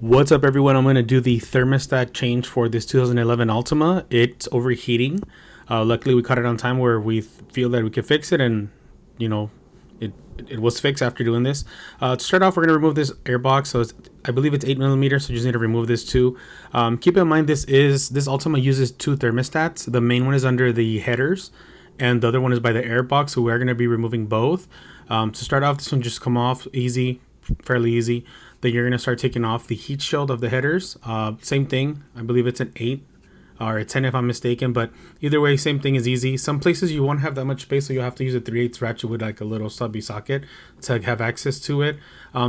What's up, everyone? I'm going to do the thermostat change for this 2011 Altima. It's overheating. Luckily, we caught it on time where we feel that we could fix it, and you know, it was fixed after doing this. To start off, we're going to remove this air box. So I believe it's 8mm, so you just need to remove this too. Keep in mind this Altima uses two thermostats. The main one is under the headers, and the other one is by the air box. So we are going to be removing both. To start off, this one just come off easy, fairly easy. Then you're going to start taking off the heat shield of the headers. Same thing. I believe it's an 8 or a 10 if I'm mistaken, but either way, same thing is easy. Some places you won't have that much space, so you'll have to use a 3/8 ratchet with like a little stubby socket to have access to it.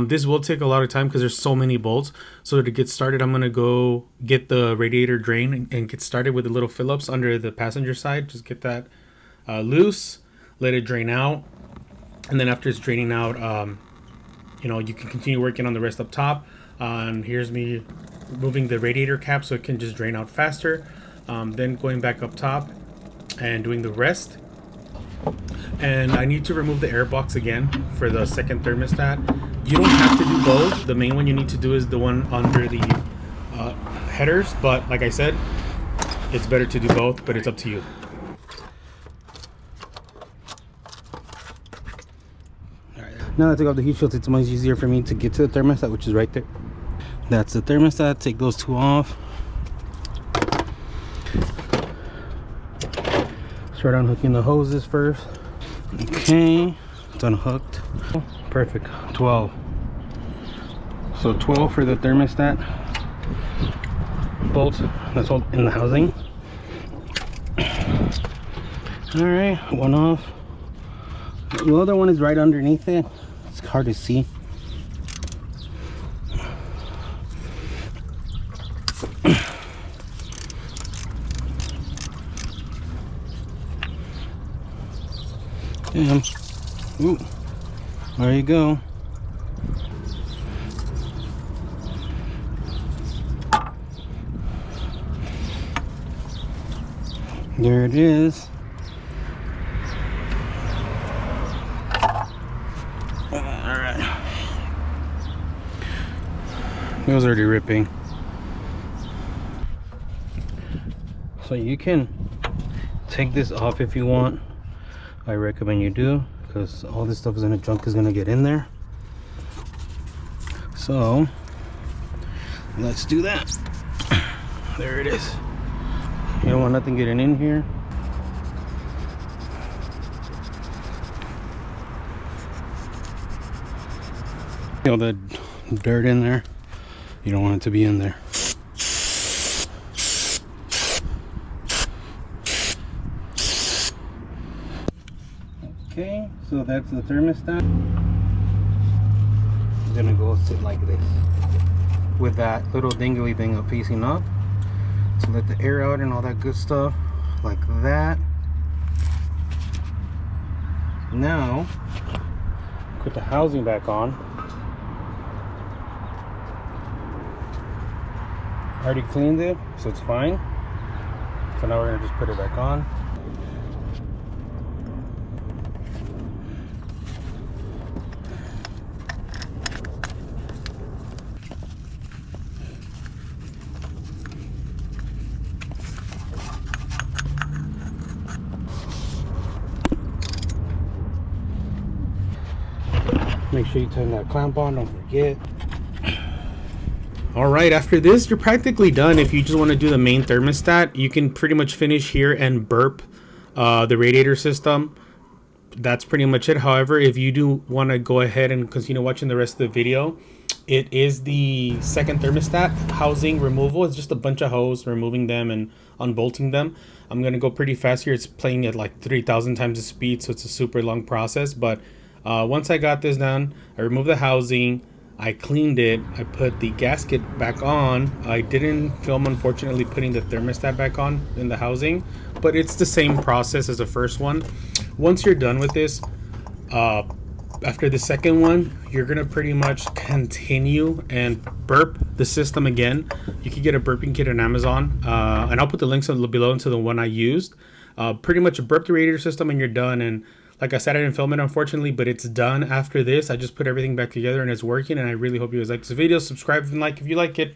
This will take a lot of time because there's so many bolts. So to get started, I'm going to go get the radiator drain and get started with the little Phillips under the passenger side. Just get that loose, let it drain out. And then after it's draining out, you can continue working on the rest up top. And here's me removing the radiator cap so it can just drain out faster. Then going back up top and doing the rest. And I need to remove the air box again for the second thermostat. You don't have to do both. The main one you need to do is the one under the headers. But like I said, it's better to do both, but it's up to you. Now that I took off the heat shields, it's much easier for me to get to the thermostat, which is right there. That's the thermostat. Take those two off. Start unhooking the hoses first. Okay, it's unhooked. Perfect. 12. So 12 for the thermostat bolts. That's all in the housing. All right, one off. The other one is right underneath it. It's hard to see. Damn. Ooh. There you go. There it is. It was already ripping. So you can take this off if you want. I recommend you do, because all this stuff is in the junk is gonna get in there. So let's do that. There it is. You don't want nothing getting in here. All the dirt in there. You don't want it to be in there. Okay, so that's the thermostat. I'm gonna go sit like this with that little dingly thing up facing up to let the air out and all that good stuff, like that. Now, put the housing back on. I already cleaned it, so it's fine. So now we're gonna just put it back on. Make sure you turn that clamp on, don't forget. All right, after this, you're practically done. If you just want to do the main thermostat, you can pretty much finish here and burp the radiator system. That's pretty much it. However, if you do want to go ahead and continue watching the rest of the video, it is the second thermostat housing removal. It's just a bunch of hose, removing them and unbolting them. I'm going to go pretty fast here. It's playing at like 3,000 times the speed, so it's a super long process. But once I got this done, I removed the housing. I cleaned it. I put the gasket back on. I didn't film, unfortunately, putting the thermostat back on in the housing, but it's the same process as the first one. Once you're done with this, after the second one, you're gonna pretty much continue and burp the system again. You can get a burping kit on Amazon, and I'll put the links below into the one I used. Pretty much burp the radiator system and you're done. And Like I said, I didn't film it unfortunately, but it's done after this. I just put everything back together and it's working, and I really hope you guys like this video. Subscribe and like if you like it.